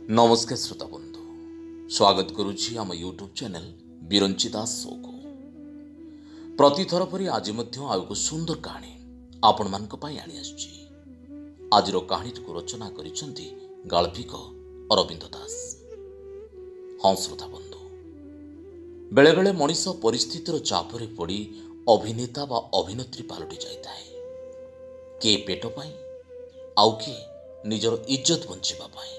नमस्कार श्रोता बंधु, स्वागत करुछि आम यूट्यूब चैनल बिरंची दास शो को। प्रतिथर परी आज एक सुंदर कहानी आपण मानक पई आनी आछि। आजिरो कहानी को रचना करिसंती गाल्पिक अरविंद दास। हाँ श्रोता बंधु, बेले बेले मनीष परिस्थितिर चापरे पड़ी अभिनेता बा अभिनेत्री पालटि जाइताए। के पेट पाई आउ के निजर इज्जत बंचिबा पाई।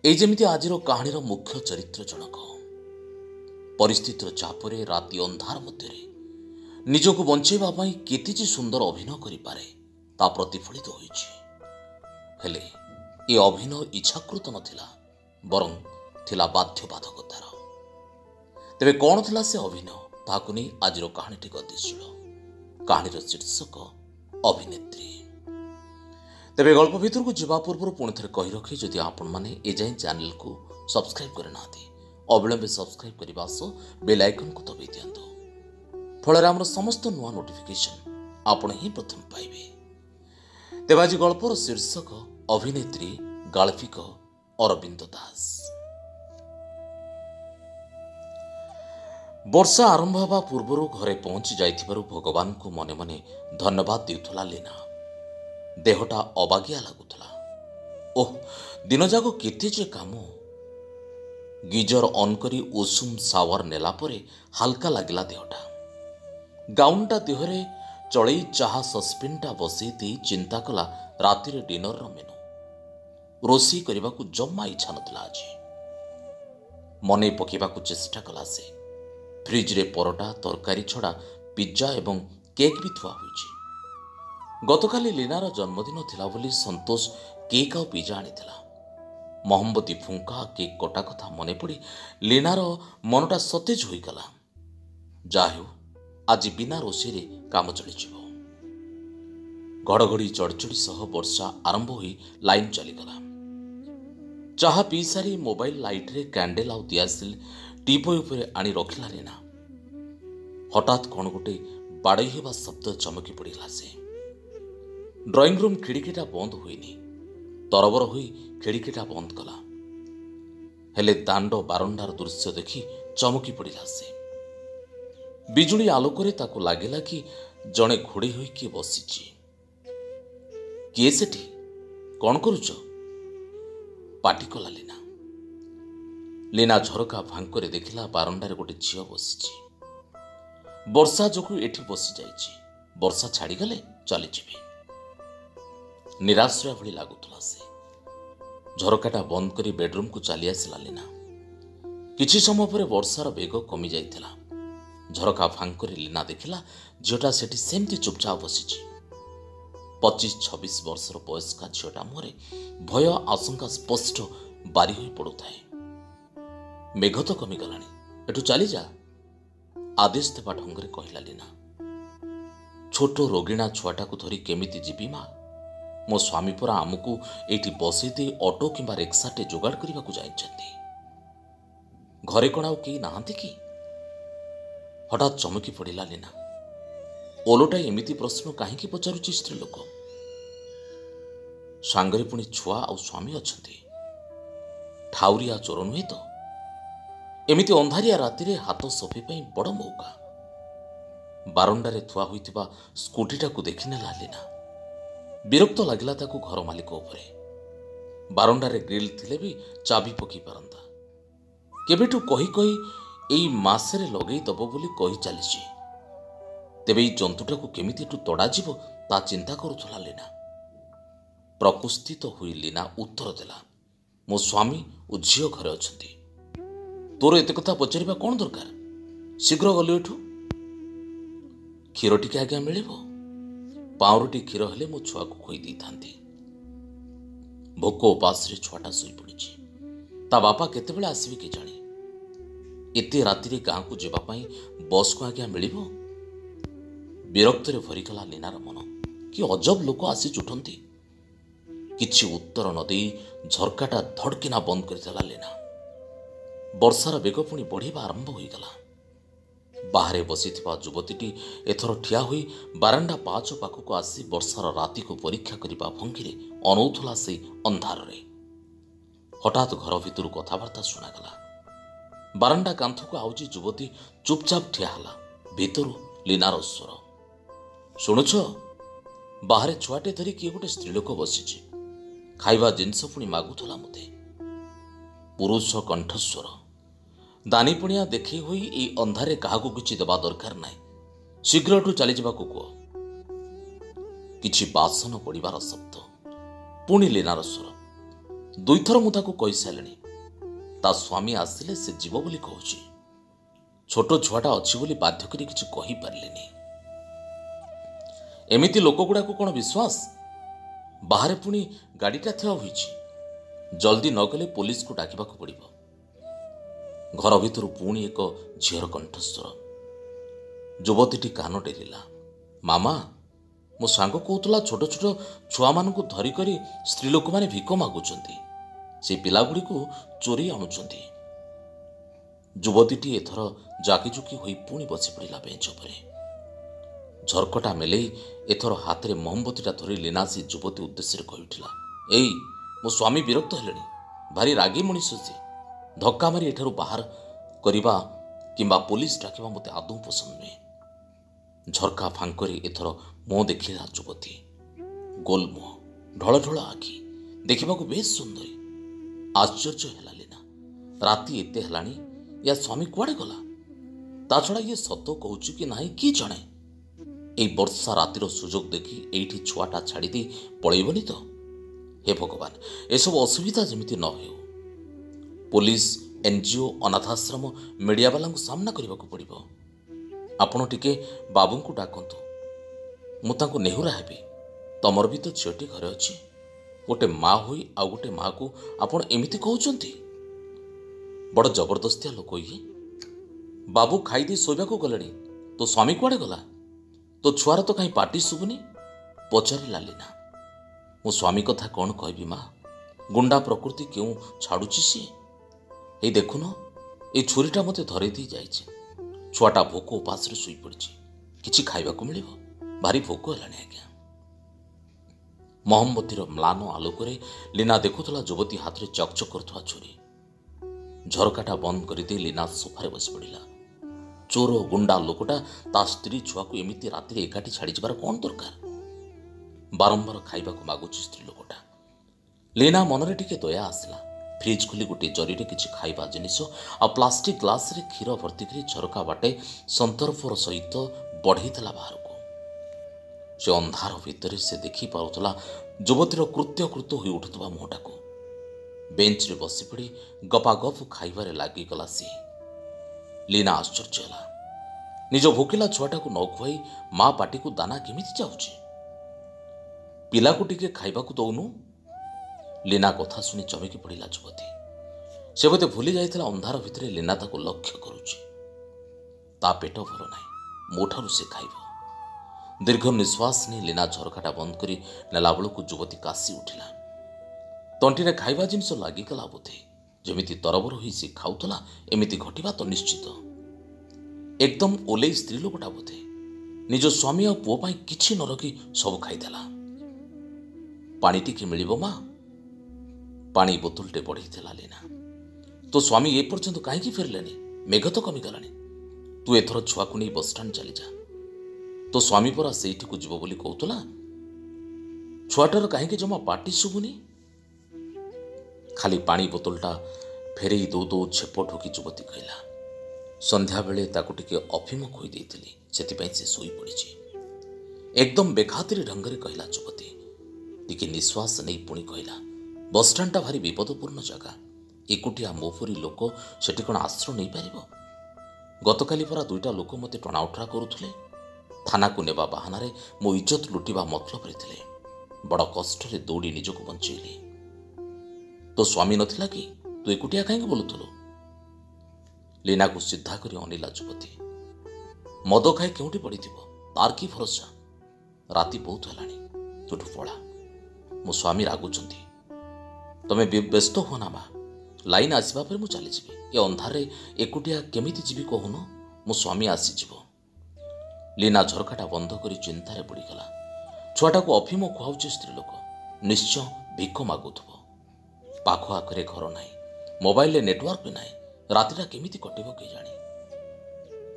एई जेमिति आजिरो कहानीर मुख्य चरित्र जनक परिस्थितिर चापरे राति अंधार मध्यरे निजको बंचेबा पाई केते जे सुंदर अभिनय करि पारे ता प्रतिफलित होइछि। हेले ए अभिनय इच्छाकृत नथिला, बरं थिला बाध्यबाधकतार। तेबे कोन थिला से अभिनय ताकु नै आजिरो कहानीटी गतिशील। कहानीर शीर्षक अभिनेत्री। तेबे गल्प भितर को जीवा पूर्व पुणी थे कही रखी, जदि आपण मैंने एजाए चैनल को सब्सक्राइब करे ना अविलंबे सब्सक्राइब करने सह बेल आइकन को दबाई दियंतु। फल आमर समस्त नुआ नोटिफिकेशन आपण ही प्रथम पाइबे। तेबे आज गल्पर शीर्षक अभिनेत्री गाल्पिक अरविंद दास। वर्षा आरंभ हवा पूर्व घरे पहुंची जाइथिबारु भगवान को मने मने धन्यवाद देउथला लीना। देहटा अबागिया लगुला। ओह, दिन जाक केते जे काम। गीजर ऑन करी उषुम सावर नेला परे हालका लगिला देहटा। गाउनटा देहरे चढ़ई चाहा सस्पेनटा बसई दे चिंता कला रातिर डिनर मेनू। रोषई करने को जम्मा इच्छा नथिला। आज मने पकेबाकू चेष्टा कला से फ्रिज रे परोटा तरकारी छड़ा पिज्जा एवं केक भी थुआ होइछि। गतकाली लीनार जन्मदिन थिला बोली संतोष केक और पिज्जा आनीथिला। मोहम्मती फुंका केक कटा कथा मने पड़ी लीनार मनटा सतेज होईगला। जाहु आज बिना रोषेरे काम चली जीवो। घड़घड़ी चढ़चड़ी सह वर्षा आरंभ होई लाइन चलीगला। चाहा पी सारी मोबाइल लाइट रे कैंडल आउ दियासिल टीपॉय उपरे आनी रखिला लीना। हठात कौन गोटे बाड़ई हेबा शब्द चमकी पड़िला। से ड्राइंग रूम खिड़कीटा बंद हुईनी। तरबर हुई खिड़कीटा बंद कला। हेले दांड बारंडार दृश्य देखी चमकी पड़िला। से बिजुली आलोकरे ताकू लागिला कि जणे घोड़े होई किए बसिछि। किए सेठी कौन करुच? पाटी कला लीना। लीना झरका फांकरे देखिला बारंडारे गोटे झियो बसिछि। वर्षा जोगु एठी बसी जाइछि। वर्षा छाड़ी गले चली जिबे। निराश्रय भली लागुतला। से झरकाटा बंद करी बेडरूम को चली आसिला लीना। किछि समय पर वर्षार बेग कमी जाइथिला। झरका फांकरे लीना देखिला झियोटा सेठी सेमती चुपचाप बसिछि। 25-26 वर्षर बयस्का झियोटा मुहरे भय आशंका स्पष्ट बारी होई पड़ुथाए। मेघ तो कमी गलानी, एठू चली जा, आदेश देवा ढंगरे कहला लीना। छोट रोगिणा छुआटा को धरी केमिति जीवी मा? मो स्वामी परा आमको एठी बसई दे ऑटो किंबा रिक्साटे जोगाड़ करने को जाइछन्ति। घरे कण आउ केही नाहांति कि? हठात चमकी पड़िला लीना। ओलोटा एमिति प्रश्न काहींकी पचारुछि स्त्री लोक? सांगरे पुणी छुआ आउ स्वामी अछन्ति। ठाउरिया चोर नुहे तो? एमिति अंधारिया रातिरे हाथ सफी पई बड़ मौका। बारंडारे थुआ होइतिबा स्कूटीटा को देखिनेला लीना। विरक्त लगिला ताकू घर मालिक उपरे। बारंडारे ग्रिल थिले भी चाबी पकी पारंता। केबेठू कही कही एई मासरे लगेई दबो बोली कही चलीछि। तेबे एई जंतुटा को केमिति एठू तड़ा जीवो ता चिंता करुथला लीना। प्रकुस्थित हुई लीना उत्तर देला, मो स्वामी ओ झियो घरे अछंती। तोर एते कथा पचारिबा कोन दरकार? शीघ्र गलु एठू। क्षीर टिके आज्ञा मिलिबो? पाउरुटी क्षीर हेले मो छुआ को खोई दी थांती। भोक उपास रे छुआटा सोई पड़िछि। ता बापा केतेबेले आसीबे के जाने? एते रातिरे गाँ को जेबा पई बस को आज्ञा मिलिबो? विरक्त रे भरिगला लीनार मन। कि अजब लोक आसी जुटंती। किछि उत्तर न देई झरकाटा धड़किना बंद करदेला लीना। वर्षार बेग पुणी बढ़िबा आरंभ होईगला। बाहरे बसीथिबा युवतीटी एथर ठिया होई बारांडा पाच पाखक आसी वर्षार राति को परीक्षा करने भंगी अनौथला से अंधार रे। ହଠାତ୍ ଘର ଭିତରୁ କଥାବାର୍ତ୍ତା ଶୁଣାଗଲା। ବାରଣ୍ଡା କାନ୍ଥକୁ ଆଉଜି ଯୁବତୀ ଚୁପଚାପ ଠିଆ ହେଲା। ଭିତରୁ ଲୀନାର ସ୍ୱର, ଶୁଣୁଛ? ବାହାରେ ଛୁଆଟେ ଧରି କିଏ ଗୋଟେ ସ୍ତ୍ରୀଲୋକ ବସିଛି। ଖାଇବା ଜିନିଷ ପୁଣି ମାଗୁଥିଲା ମୋତେ। ପୁରୁଷ କଣ୍ଠସ୍ୱର। ଦାନିପୁଣିଆ ଦେଖେଇ ହୋଇ ଏଇ ଅନ୍ଧାରେ କାହାକୁ କିଛି ଦେବା ଦରକାର ନାହିଁ। ଶୀଘ୍ର ଏଠୁ ଚାଲିଯିବାକୁ କୁହ। କିଛି ବାସନ ପଡ଼ିବାର ଶବ୍ଦ। ପୁଣି ଲୀନାର ସ୍ୱର, ଦୁଇଥର ମୁଁ ତାକୁ କହିସାରିଲିଣି। ତା ସ୍ୱାମୀ ଆସିଲେ ସେ ଯିବ ବୋଲି କହୁଛି। ଛୋଟ ଛୁଆଟା ଅଛି ବୋଲି ବାଧ୍ୟ କରି କିଛି କହିପାରିଲିନି। ଏମିତି ଲୋକଗୁଡ଼ାକୁ କ'ଣ ବିଶ୍ୱାସ? ବାହାରେ ପୁଣି ଗାଡ଼ିଟା ଥୁଆ ହୋଇଛି। ଜଲ୍ଦି ନ ଗଲେ ପୋଲିସକୁ ଡାକିବାକୁ ପଡ଼ିବ। ଘର ଭିତରୁ ପୁଣି ଏକ ଝିଅର କଣ୍ଠସ୍ୱର। ଯୁବତୀଟି କାନ ଡେରିଲା। ମାମା, ମୋ ସାଙ୍ଗ କହୁଥିଲା ଛୋଟ ଛୋଟ ଛୁଆମାନଙ୍କୁ ଧରିକରି ସ୍ତ୍ରୀ ଲୋକମାନେ ଭିକ ମାଗୁଛନ୍ତି। ସେ ପିଲାଗୁଡ଼ିକୁ ଚୋରି ଆଣୁଛନ୍ତି। ଯୁବତୀଟି ଏଥର ଜାକିଜୁକି ହୋଇ ପୁଣି ବସି ପଡ଼ିଲା ବେଞ୍ଚ ଉପରେ। ଝରକଟା ମେଲେଇ ଏଥର ହାତରେ ମହମବତୀଟା ଧରି ଲୀନା ସେ ଯୁବତୀ ଉଦ୍ଦେଶ୍ୟରେ କହିଉଠିଲା, ଏଇ ମୋ ସ୍ୱାମୀ ବିରକ୍ତ ହେଲେଣି। ଭାରି ରାଗି ମଣିଷ ସେ। ଧକ୍କା ମାରି ଏଠାରୁ ବାହାର କରିବା କିମ୍ବା ପୋଲିସ ଡାକିବା ମୋତେ ଆଦୌ ପସନ୍ଦ ନୁହେଁ। ଝରକା ଫାଙ୍କରେ ଏଥର ମୁହଁ ଦେଖିଲା ଯୁବତୀ। ଗୋଲ ମୁହଁ, ଢଳ ଢଳ ଆଖି, ଦେଖିବାକୁ ବେଶ ସୁନ୍ଦରୀ। ଆଶ୍ଚର୍ଯ୍ୟ ହେଲା ଲୀନା। ରାତି ଏତେ ହେଲାଣି, ୟା ସ୍ୱାମୀ କୁଆଡ଼େ ଗଲା? ତା ଛଡ଼ା ଇଏ ସତ କହୁଛି କି ନାହିଁ କି ଜଣେ? ଏଇ ବର୍ଷା ରାତିର ସୁଯୋଗ ଦେଖି ଏଇଠି ଛୁଆଟା ଛାଡ଼ିଦେଇ ପଳେଇବନି ତ? ହେ ଭଗବାନ, ଏସବୁ ଅସୁବିଧା ଯେମିତି ନ ହେଉ। ପୋଲିସ, NGO, ଅନାଥାଶ୍ରମ, ମିଡ଼ିଆବାଲାଙ୍କୁ ସାମ୍ନା କରିବାକୁ ପଡ଼ିବ। ଆପଣ ଟିକେ ବାବୁଙ୍କୁ ଡାକନ୍ତୁ, ମୁଁ ତାଙ୍କୁ ନେହୁରା ହେବି। ତମର ବି ତ ଝିଅଟି ଘରେ ଅଛି। ଗୋଟେ ମା ହୋଇ ଆଉ ଗୋଟେ ମାକୁ ଆପଣ ଏମିତି କହୁଛନ୍ତି? ବଡ଼ ଜବରଦସ୍ତିଆ ଲୋକ ଇଏ। ବାବୁ ଖାଇଦେଇ ଶୋଇବାକୁ ଗଲେଣି। ତୋ ସ୍ୱାମୀ କୁଆଡ଼େ ଗଲା? ତୋ ଛୁଆର ତ କାହିଁ ପାଟି ଶୁଭୁନି? ପଚାରିଲା ଲୀନା। ମୋ ସ୍ୱାମୀ କଥା କ'ଣ କହିବି ମା? ଗୁଣ୍ଡା ପ୍ରକୃତି କେଉଁ ଛାଡ଼ୁଛି ସିଏ। ଏଇ ଦେଖୁନ, ଏଇ ଛୁରୀଟା ମୋତେ ଧରେଇ ଦେଇ ଯାଇଛି। ଛୁଆଟା ଭୋକ ଉପାସରେ ଶୋଇପଡ଼ିଛି। କିଛି ଖାଇବାକୁ ମିଳିବ? ଭାରି ଭୋକ ହେଲାଣି ଆଜ୍ଞା। ମହମବତୀର ମ୍ଳାନ ଆଲୋକରେ ଲୀନା ଦେଖୁଥିଲା ଯୁବତୀ ହାତରେ ଚକଚକ କରୁଥିବା ଛୁରୀ। ଝରକାଟା ବନ୍ଦ କରିଦେଇ ଲୀନା ସୋଫାରେ ବସି ପଡ଼ିଲା। ଚୋର ଗୁଣ୍ଡା ଲୋକଟା ତା ସ୍ତ୍ରୀ ଛୁଆକୁ ଏମିତି ରାତିରେ ଏକାଠି ଛାଡ଼ିଯିବାର କ'ଣ ଦରକାର? ବାରମ୍ବାର ଖାଇବାକୁ ମାଗୁଛି ସ୍ତ୍ରୀ ଲୋକଟା। ଲୀନା ମନରେ ଟିକେ ଦୟା ଆସିଲା। ଫ୍ରିଜ ଖୋଲି ଗୋଟିଏ ଜରିରେ କିଛି ଖାଇବା ଜିନିଷ ଆଉ ପ୍ଲାଷ୍ଟିକ ଗ୍ଲାସରେ କ୍ଷୀର ଭର୍ତ୍ତି କରି ଝରକା ବାଟେ ସନ୍ତର୍ପର ସହିତ ବଢ଼େଇଥିଲା ବାହାରକୁ। ସେ ଅନ୍ଧାର ଭିତରେ ସେ ଦେଖିପାରୁଥିଲା ଯୁବତୀର କୃତ୍ୟକୃତ ହୋଇ ଉଠୁଥିବା ମୁହଁଟାକୁ। ବେଞ୍ଚରେ ବସିପଡ଼ି ଗପାଗପ ଖାଇବାରେ ଲାଗିଗଲା ସେ। ଲୀନା ଆଶ୍ଚର୍ଯ୍ୟ ହେଲା। ନିଜ ଭୋକିଲା ଛୁଆଟାକୁ ନ ଖୁଆଇ ମା ପାଟିକୁ ଦାନା କେମିତି ଯାଉଛି? ପିଲାକୁ ଟିକେ ଖାଇବାକୁ ଦଉନୁ? ଲୀନା କଥା ଶୁଣି ଚମକି ପଡ଼ିଲା ଯୁବତୀ। ସେ ବୋଧେ ଭୁଲି ଯାଇଥିଲା ଅନ୍ଧାର ଭିତରେ ଲୀନା ତାକୁ ଲକ୍ଷ୍ୟ କରୁଛି। ତା ପେଟ ଭଲ ନାହିଁ, ମୋଠାରୁ ସେ ଖାଇବ। ଦୀର୍ଘ ନିଶ୍ୱାସ ନେଇ ଲୀନା ଝରକାଟା ବନ୍ଦ କରି ନେଲା ବେଳକୁ ଯୁବତୀ କାଶି ଉଠିଲା। ତଣ୍ଟିରେ ଖାଇବା ଜିନିଷ ଲାଗିଗଲା ବୋଧେ। ଯେମିତି ତରବର ହୋଇ ସେ ଖାଉଥିଲା, ଏମିତି ଘଟିବା ତ ନିଶ୍ଚିତ। ଏକଦମ ଓଲେଇ ସ୍ତ୍ରୀ ଲୋକଟା ବୋଧେ। ନିଜ ସ୍ୱାମୀ ଆଉ ପୁଅ ପାଇଁ କିଛି ନ ରଖି ସବୁ ଖାଇଦେଲା। ପାଣି ଟିକେ ମିଳିବ ମା? ପାଣି ବୋତଲଟେ ବଢ଼େଇଥିଲା ଲୀନା। ତୋ ସ୍ୱାମୀ ଏ ପର୍ଯ୍ୟନ୍ତ କାହିଁକି ଫେରିଲେନି? ମେଘ ତ କମିଗଲାଣି। ତୁ ଏଥର ଛୁଆକୁ ନେଇ ବସଷ୍ଟାଣ୍ଡ ଚାଲିଯା। ତୋ ସ୍ୱାମୀ ପରା ସେଇଠିକୁ ଯିବ ବୋଲି କହୁଥିଲା। ଛୁଆଟାର କାହିଁକି ଜମା ପାଟି ଶୁଭୁନି? ଖାଲି ପାଣି ବୋତଲଟା ଫେରେଇ ଦଉ ଦଉ ଛେପ ଢୋକି ଯୁବତୀ କହିଲା, ସନ୍ଧ୍ୟାବେଳେ ତାକୁ ଟିକେ ଅଫିମ ଖୋଇ ଦେଇଥିଲି, ସେଥିପାଇଁ ସେ ଶୋଇପଡ଼ିଛି। ଏକଦମ ବେଖାତିର ଢଙ୍ଗରେ କହିଲା ଯୁବତୀ। ଟିକେ ନିଶ୍ୱାସ ନେଇ ପୁଣି କହିଲା, ବସଷ୍ଟାଣ୍ଡଟା ଭାରି ବିପଦପୂର୍ଣ୍ଣ ଜାଗା। ଏକୁଟିଆ ମୋ ପରି ଲୋକ ସେଠି କ'ଣ ଆଶ୍ରୟ ନେଇପାରିବ? ଗତକାଲି ପରା ଦୁଇଟା ଲୋକ ମୋତେ ଟଣାଉଟରା କରୁଥିଲେ। ଥାନାକୁ ନେବା ବାହାନାରେ ମୋ ଇଜ୍ଜତ ଲୁଟିବା ମତଲବରେ ଥିଲେ। ବଡ଼ କଷ୍ଟରେ ଦୌଡ଼ି ନିଜକୁ ବଞ୍ଚେଇଲି। ତୋ ସ୍ୱାମୀ ନଥିଲା କି? ତୁ ଏକୁଟିଆ କାହିଁକି ବୋଲୁଥିଲୁ? ଲୀନାକୁ ସିଧା କରି ଅନେଇଲା ଯୁବତୀ। ମଦ ଖାଇ କେଉଁଠି ପଡ଼ିଥିବ, ତାର କି ଭରସା? ରାତି ବହୁତ ହେଲାଣି, ତୁଠୁ ପଳା। ମୋ ସ୍ୱାମୀ ରାଗୁଛନ୍ତି। ତମେ ବ୍ୟସ୍ତ ହୁଅ ନା ମା। ଲାଇନ ଆସିବା ପରେ ମୁଁ ଚାଲିଯିବି। ଏ ଅନ୍ଧାରରେ ଏକୁଟିଆ କେମିତି ଯିବି କହୁନ? ମୋ ସ୍ୱାମୀ ଆସିଯିବ। ଲୀନା ଝରକାଟା ବନ୍ଦ କରି ଚିନ୍ତାରେ ବୁଡ଼ିଗଲା। ଛୁଆଟାକୁ ଅଫିମ ଖୁଆଉଛି ସ୍ତ୍ରୀ ଲୋକ। ନିଶ୍ଚୟ ଭିକ ମାଗୁଥିବ। ପାଖ ଆଖରେ ଘର ନାହିଁ, ମୋବାଇଲରେ ନେଟୱାର୍କ ବି ନାହିଁ। ରାତିଟା କେମିତି କଟିବ କେଜାଣି।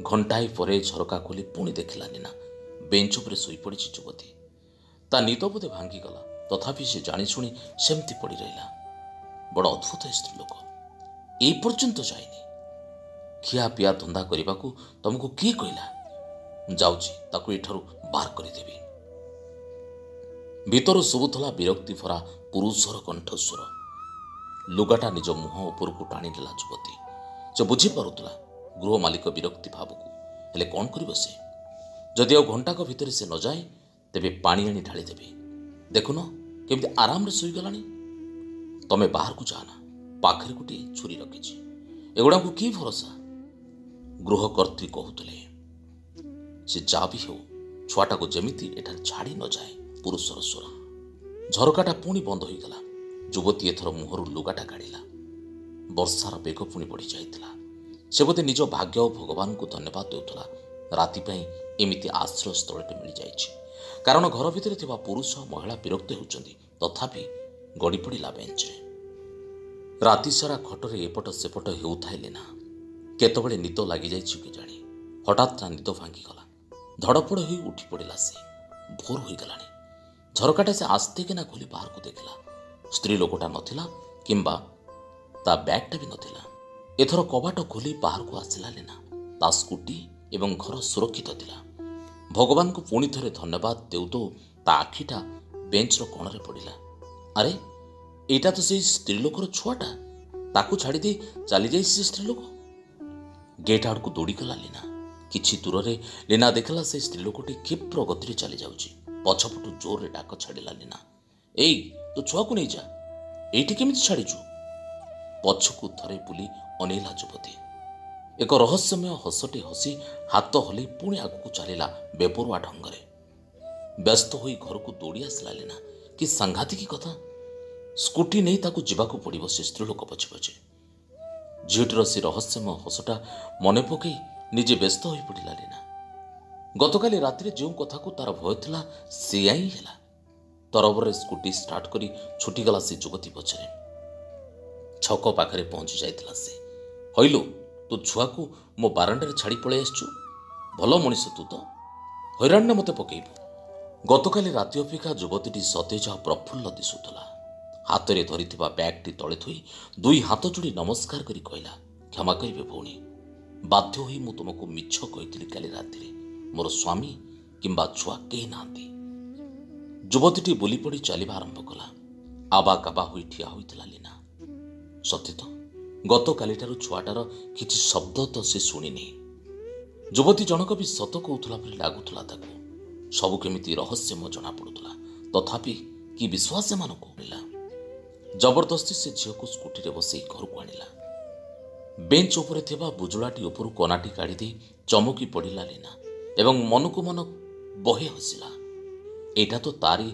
ଘଣ୍ଟାଏ ପରେ ଝରକା ଖୋଲି ପୁଣି ଦେଖିଲା ନିନା ବେଞ୍ଚ ଉପରେ ଶୋଇପଡ଼ିଛି ଯୁବତୀ। ତା ନିଦ ବୋଧେ ଭାଙ୍ଗିଗଲା, ତଥାପି ସେ ଜାଣିଶୁଣି ସେମିତି ପଡ଼ି ରହିଲା। ବଡ଼ ଅଦ୍ଭୁତ ଏ ସ୍ତ୍ରୀ ଲୋକ, ଏଇ ପର୍ଯ୍ୟନ୍ତ ଯାଇନି। ଖିଆ ପିଆ ଧନ୍ଦା କରିବାକୁ ତମକୁ କିଏ କହିଲା? ମୁଁ ଯାଉଛି, ତାକୁ ଏଠାରୁ ବାହାର କରିଦେବି। ଭିତରୁ ଶୁଭୁଥିଲା ବିରକ୍ତି ଭରା ପୁରୁଷର କଣ୍ଠସ୍ୱର। ଲୁଗାଟା ନିଜ ମୁହଁ ଉପରକୁ ଟାଣିନେଲା ଯୁବତୀ। ସେ ବୁଝିପାରୁଥିଲା ଗୃହ ମାଲିକ ବିରକ୍ତି ଭାବକୁ, ହେଲେ କ'ଣ କରିବ ସେ? ଯଦି ଆଉ ଘଣ୍ଟାକ ଭିତରେ ସେ ନ ଯାଏ, ତେବେ ପାଣି ଆଣି ଢାଳିଦେବେ। ଦେଖୁନ କେମିତି ଆରାମରେ ଶୋଇଗଲାଣି। ତମେ ବାହାରକୁ ଯାଆନା, ପାଖରେ ଗୋଟିଏ ଛୁରୀ ରଖିଛି। ଏଗୁଡ଼ାକୁ କି ଭରସା? ଗୃହକର୍ତ୍ରୀ କହୁଥିଲେ। ସେ ଯାହା ବି ହେଉ, ଛୁଆଟାକୁ ଯେମିତି ଏଠାରେ ଛାଡ଼ି ନ ଯାଏ। ପୁରୁଷର ସ୍ୱର। ଝରକାଟା ପୁଣି ବନ୍ଦ ହୋଇଗଲା। ଯୁବତୀ ଏଥର ମୁହଁରୁ ଲୁଗାଟା କାଢ଼ିଲା। ବର୍ଷାର ବେଗ ପୁଣି ବଢ଼ି ଯାଇଥିଲା। ସେ ବୋଧେ ନିଜ ଭାଗ୍ୟ ଓ ଭଗବାନଙ୍କୁ ଧନ୍ୟବାଦ ଦେଉଥିଲା, ରାତି ପାଇଁ ଏମିତି ଆଶ୍ରୟସ୍ଥଳଟେ ମିଳିଯାଇଛି। କାରଣ ଘର ଭିତରେ ଥିବା ପୁରୁଷ ଓ ମହିଳା ବିରକ୍ତ ହେଉଛନ୍ତି, ତଥାପି ଗଡ଼ି ପଡ଼ିଲା ବେଞ୍ଚରେ। ରାତିସାରା ଖଟରେ ଏପଟ ସେପଟ ହେଉଥାଏ ଲିନା। କେତେବେଳେ ନିଦ ଲାଗିଯାଇଛି କେଜାଣି। ହଠାତ୍ ତା ନିଦ ଭାଙ୍ଗିଗଲା। ଧଡ଼ପଡ଼ ହୋଇ ଉଠି ପଡ଼ିଲା ସେ। ଭୋର ହୋଇଗଲାଣି। ଝରକାଟା ସେ ଆସ୍ତେକିନା ଖୋଲି ବାହାରକୁ ଦେଖିଲା। ସ୍ତ୍ରୀ ଲୋକଟା ନଥିଲା, କିମ୍ବା ତା ବ୍ୟାଗ୍ଟା ବି ନଥିଲା। ଏଥର କବାଟ ଖୋଲି ବାହାରକୁ ଆସିଲା ଲିନା। ତା ସ୍କୁଟି ଏବଂ ଘର ସୁରକ୍ଷିତ ଥିଲା। ଭଗବାନଙ୍କୁ ପୁଣି ଥରେ ଧନ୍ୟବାଦ ଦେଉ ଦେଉ ତା ଆଖିଟା ବେଞ୍ଚର କୋଣରେ ପଡ଼ିଲା। ଆରେ, ଏଇଟା ତ ସେଇ ସ୍ତ୍ରୀ ଲୋକର ଛୁଆଟା। ତାକୁ ଛାଡ଼ିଦେଇ ଚାଲିଯାଇଛି ସେ ସ୍ତ୍ରୀ ଲୋକ। ଗେଟ୍ ଆଡ଼କୁ ଦୌଡ଼ିଗଲା ଲିନା। କିଛି ଦୂରରେ ଲିନା ଦେଖିଲା ସେ ସ୍ତ୍ରୀ ଲୋକଟି କ୍ଷିପ୍ର ଗତିରେ ଚାଲିଯାଉଛି। ପଛପଟୁ ଜୋରରେ ଡାକ ଛାଡ଼ିଲା ଲିନା। ଏଇ, ତୋ ଛୁଆକୁ ନେଇଯା। ଏଇଠି କେମିତି ଛାଡ଼ିଛୁ? ପଛକୁ ଥରେ ବୁଲି ଅନେଇଲା ଯୁବତୀ। ଏକ ରହସ୍ୟମୟ ହସଟି ହସି ହାତ ହଲେଇ ପୁଣି ଆଗକୁ ଚାଲିଲା ବେପରୁଆ ଢଙ୍ଗରେ। ବ୍ୟସ୍ତ ହୋଇ ଘରକୁ ଦୌଡ଼ି ଆସିଲା ଲିନା। କି ସାଂଘାତିକ କଥା! ସ୍କୁଟି ନେଇ ତାକୁ ଯିବାକୁ ପଡ଼ିବ ସେ ସ୍ତ୍ରୀ ଲୋକ ପଛେ ପଛେ। ଝିଅଟିର ସେ ରହସ୍ୟମୟ ହସଟା ମନେ ପକାଇ ନିଜେ ବ୍ୟସ୍ତ ହୋଇପଡ଼ିଲା ଲିନା। ଗତକାଲି ରାତିରେ ଯେଉଁ କଥାକୁ ତାର ଭୟ ଥିଲା, ସେଇଆ ହିଁ ହେଲା। ତରବରରେ ସ୍କୁଟି ଷ୍ଟାର୍ଟ କରି ଛୁଟିଗଲା ସେ ଯୁବତୀ ପଛରେ। ଛକ ପାଖରେ ପହଞ୍ଚି ଯାଇଥିଲା ସେ। ହଇଲୋ, ତୋ ଛୁଆକୁ ମୋ ବାରାଣ୍ଡାରେ ଛାଡ଼ି ପଳେଇ ଆସିଛୁ। ଭଲ ମଣିଷ ତୁ ତ, ହଇରାଣରେ ମୋତେ ପକେଇବୁ। ଗତକାଲି ରାତି ଅପେକ୍ଷା ଯୁବତୀଟି ସତେଜ ଆଉ ପ୍ରଫୁଲ୍ଲ ଦିଶୁଥିଲା। ହାତରେ ଧରିଥିବା ବ୍ୟାଗ୍ଟି ତଳେ ଥୋଇ ଦୁଇ ହାତ ଯୋଡ଼ି ନମସ୍କାର କରି କହିଲା, କ୍ଷମା କରିବେ ଭଉଣୀ, ବାଧ୍ୟ ହୋଇ ମୁଁ ତୁମକୁ ମିଛ କହିଥିଲି କାଲି ରାତିରେ। ମୋର ସ୍ୱାମୀ କିମ୍ବା ଛୁଆ କେହି ନାହାନ୍ତି। ଯୁବତୀଟି ବୁଲି ପଡ଼ି ଚାଲିବା ଆରମ୍ଭ କଲା। ଆବା କାବା ହୋଇ ଠିଆ ହୋଇଥିଲା ଲିନା। ସତେ ତ, ଗତକାଲିଠାରୁ ଛୁଆଟାର କିଛି ଶବ୍ଦ ତ ସେ ଶୁଣିନି। ଯୁବତୀ ଜଣକ ବି ସତ କହୁଥିଲା ପରି ଲାଗୁଥିଲା ତାକୁ। ସବୁ କେମିତି ରହସ୍ୟମୟ ଜଣାପଡ଼ୁଥିଲା, ତଥାପି କି ବିଶ୍ୱାସ ସେମାନଙ୍କୁ ମିଳିଲା। ଜବରଦସ୍ତି ସେ ଝିଅକୁ ସ୍କୁଟିରେ ବସେଇ ଘରକୁ ଆଣିଲା। ବେଞ୍ଚ ଉପରେ ଥିବା ବୁଜୁଳାଟି ଉପରୁ କନାଟି କାଢ଼ିଦେଇ ଚମକି ପଡ଼ିଲା ଲିନା ଏବଂ ମନକୁ ମନ ବହେ ହସିଲା। ଏଇଟା ତ ତାରି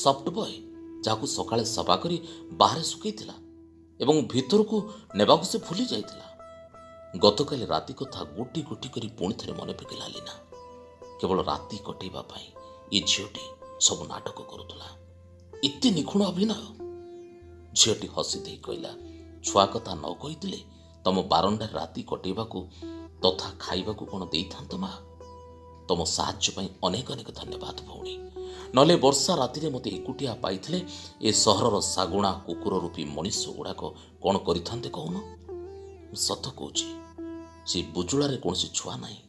ସଫ୍ଟ ବୟ, ଯାହାକୁ ସକାଳେ ସଫା କରି ବାହାରେ ଶୁଖେଇଥିଲା ଏବଂ ଭିତରକୁ ନେବାକୁ ସେ ଭୁଲି ଯାଇଥିଲା। ଗତକାଲି ରାତି କଥା ଗୋଟି ଗୋଟି କରି ପୁଣି ଥରେ ମନେ ପକାଇଲା ଲିନା। କେବଳ ରାତି କଟେଇବା ପାଇଁ ଏ ଝିଅଟି ସବୁ ନାଟକ କରୁଥିଲା। ଏତେ ନିଖୁଣ ଅଭିନୟ! ଝିଅଟି ହସି ଦେଇ କହିଲା, ଛୁଆ କଥା ନ କହିଥିଲେ ତମ ବାରଣ୍ଡାରେ ରାତି କଟେଇବାକୁ ତଥା ଖାଇବାକୁ କ'ଣ ଦେଇଥାନ୍ତ ମା? ତମ ସାହାଯ୍ୟ ପାଇଁ ଅନେକ ଅନେକ ଧନ୍ୟବାଦ ଭଉଣୀ। ନହେଲେ ବର୍ଷା ରାତିରେ ମୋତେ ଏକୁଟିଆ ପାଇଥିଲେ ଏ ସହରର ଶାଗୁଣା କୁକୁର ରୂପୀ ମଣିଷ ଗୁଡ଼ାକ କ'ଣ କରିଥାନ୍ତେ କହୁନ? ସତ କହୁଛି, ସେ ବୁଜୁଳାରେ କୌଣସି ଛୁଆ ନାହିଁ।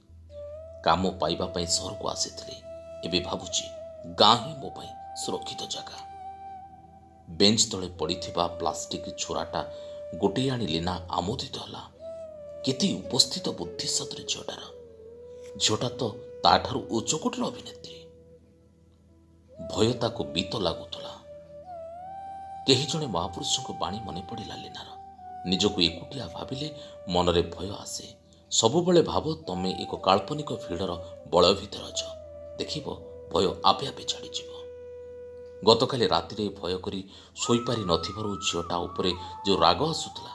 କାମ ପାଇବା ପାଇଁ ସହରକୁ ଆସିଥିଲି। ଏବେ ଭାବୁଛି ଗାଁ ହିଁ ମୋ ପାଇଁ ସୁରକ୍ଷିତ ଜାଗା। ବେଞ୍ଚ ତଳେ ପଡ଼ିଥିବା ପ୍ଲାଷ୍ଟିକ ଛୁରାଟା ଗୋଟିଏ ଆଣି ଲିନା ଆମୋଦିତ ହେଲା। କେତେ ଉପସ୍ଥିତ ବୁଦ୍ଧି ସତରେ ଝିଅଟାର। ଝିଅଟା ତ ତାଠାରୁ ଉଚ୍ଚକୋଟୀର ଅଭିନେତ୍ରୀ। ଭୟ ତାକୁ ବିତ ଲାଗୁଥିଲା। କେହି ଜଣେ ମହାପୁରୁଷଙ୍କ ବାଣୀ ମନେ ପଡ଼ିଲା ଲିନାର। ନିଜକୁ ଏକୁଟିଆ ଭାବିଲେ ମନରେ ଭୟ ଆସେ। ସବୁବେଳେ ଭାବ ତମେ ଏକ କାଳ୍ପନିକ ଭିଡ଼ର ବଳୟ ଭିତରେ ଅଛ। ଦେଖିବ ଭୟ ଆପେ ଆପେ ଛାଡ଼ିଯିବ। ଗତକାଲି ରାତିରେ ଭୟ କରି ଶୋଇପାରି ନଥିବାରୁ ଝିଅଟା ଉପରେ ଯେଉଁ ରାଗ ଆସୁଥିଲା,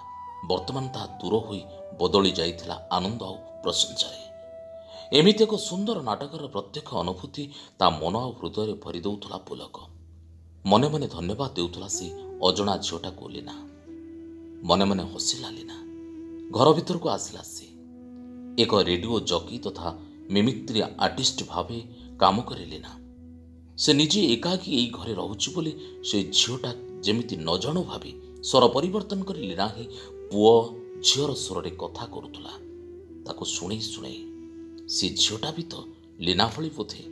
ବର୍ତ୍ତମାନ ତାହା ଦୂର ହୋଇ ବଦଳି ଯାଇଥିଲା ଆନନ୍ଦ ଆଉ ପ୍ରଶଂସାରେ। ଏମିତି ଏକ ସୁନ୍ଦର ନାଟକର ପ୍ରତ୍ୟକ୍ଷ ଅନୁଭୂତି ତା ମନ ଆଉ ହୃଦୟରେ ଭରି ଦେଉଥିଲା ପୁଲକ। ମନେ ମନେ ଧନ୍ୟବାଦ ଦେଉଥିଲା ସେ ଅଜଣା ଝିଅଟାକୁ ଲିନା। ମନେ ମନେ ହସିଲା ଲିନା। ଘର ଭିତରକୁ ଆସିଲା ସେ। ଏକ ରେଡିଓ ଜକି ତଥା ମିମିକ୍ରି ଆର୍ଟିଷ୍ଟ ଭାବେ କାମ କରେ ଲିନା। ସେ ନିଜେ ଏକାକୀ ଏଇ ଘରେ ରହୁଛି ବୋଲି ସେ ଝିଅଟା ଯେମିତି ନ ଜାଣୁ ଭାବି ସ୍ୱର ପରିବର୍ତ୍ତନ କରି ଲିନା ହିଁ ପୁଅ ଝିଅର ସ୍ୱରରେ କଥା କରୁଥିଲା। ତାକୁ ଶୁଣେଇ ଶୁଣେଇ ସେ ଝିଅଟା ବି ତ ଲିନା ଭଳି ବୋଧେ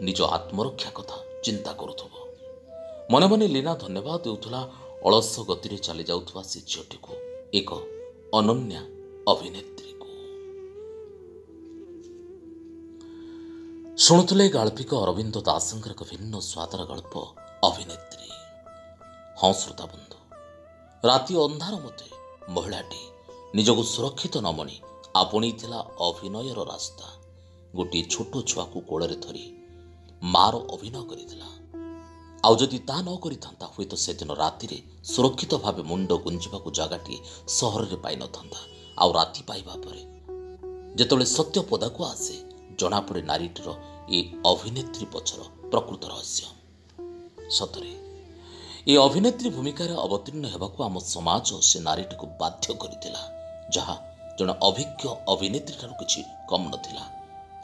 ନିଜ ଆତ୍ମରକ୍ଷା କଥା ଚିନ୍ତା କରୁଥିବ। ମନେ ମନେ ଲିନା ଧନ୍ୟବାଦ ଦେଉଥିଲା ଅଳସ ଗତିରେ ଚାଲି ଯାଉଥିବା ସେ ଝିଅଟିକୁ, ଏକ ଅନନ୍ୟା ଅଭିନେତ୍ରୀକୁ। ଶୁଣୁଥିଲେ ଗାଳ୍ପିକ ଅରବିନ୍ଦ ଦାସଙ୍କର ଏକ ଭିନ୍ନ ସ୍ୱାଦର ଗଳ୍ପ ଅଭିନେତ୍ରୀ। ହଁ ଶ୍ରୋତା ବନ୍ଧୁ, ରାତି ଅନ୍ଧାର ମଧ୍ୟରେ ମହିଳାଟି ନିଜକୁ ସୁରକ୍ଷିତ ନ ମଣି ଆପଣେଇଥିଲା ଅଭିନୟର ରାସ୍ତା। ଗୋଟିଏ ଛୋଟ ଛୁଆକୁ କୋଳରେ ଧରି ମାର ଅଭିନୟ କରିଥିଲା। ଆଉ ଯଦି ତା ନ କରିଥାନ୍ତା ହୁଏତ ସେଦିନ ରାତିରେ ସୁରକ୍ଷିତ ଭାବେ ମୁଣ୍ଡ ଗୁଞ୍ଜିବାକୁ ଜାଗାଟିଏ ସହରରେ ପାଇନଥାନ୍ତା। ଆଉ ରାତି ପାଇବା ପରେ ଯେତେବେଳେ ସତ୍ୟ ପଦାକୁ ଆସେ ଜଣାପଡ଼େ ନାରୀଟିର ଏ ଅଭିନେତ୍ରୀ ପଛର ପ୍ରକୃତ ରହସ୍ୟ। ସତରେ ଏ ଅଭିନେତ୍ରୀ ଭୂମିକାରେ ଅବତୀର୍ଣ୍ଣ ହେବାକୁ ଆମ ସମାଜ ସେ ନାରୀଟିକୁ ବାଧ୍ୟ କରିଥିଲା, ଯାହା ଜଣେ ଅଭିଜ୍ଞ ଅଭିନେତ୍ରୀ ଠାରୁ କିଛି କମ୍ ନଥିଲା।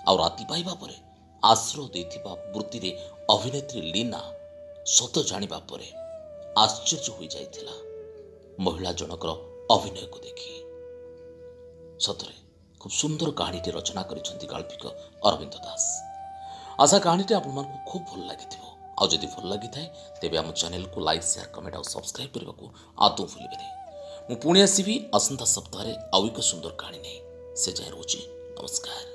ଆଉ ରାତି ପାଇବା ପରେ ଆଶ୍ରୟ ଦେଇଥିବା ବୃତ୍ତିରେ ଅଭିନେତ୍ରୀ ଲିନା ସତ ଜାଣିବା ପରେ ଆଶ୍ଚର୍ଯ୍ୟ ହୋଇଯାଇଥିଲା ମହିଳା ଜଣକର ଅଭିନୟକୁ ଦେଖି। ସତରେ ଖୁବ୍ ସୁନ୍ଦର କାହାଣୀଟି ରଚନା କରିଛନ୍ତି ଗାଳ୍ପିକ ଅରବିନ୍ଦ ଦାସ। ଆଶା କାହାଣୀଟି ଆପଣମାନଙ୍କୁ ଖୁବ୍ ଭଲ ଲାଗିଥିବ। ଆଉ ଯଦି ଭଲ ଲାଗିଥାଏ ତେବେ ଆମ ଚ୍ୟାନେଲକୁ ଲାଇକ୍, ସେୟାର, କମେଣ୍ଟ ଆଉ ସବସ୍କ୍ରାଇବ୍ କରିବାକୁ ଆଦୌ ଭୁଲିବେନି। ମୁଁ ପୁଣି ଆସିବି ଆସନ୍ତା ସପ୍ତାହରେ ଆଉ ଏକ ସୁନ୍ଦର କାହାଣୀ ନେଇ। ସେ ଯାଏ ରହୁଛି, ନମସ୍କାର।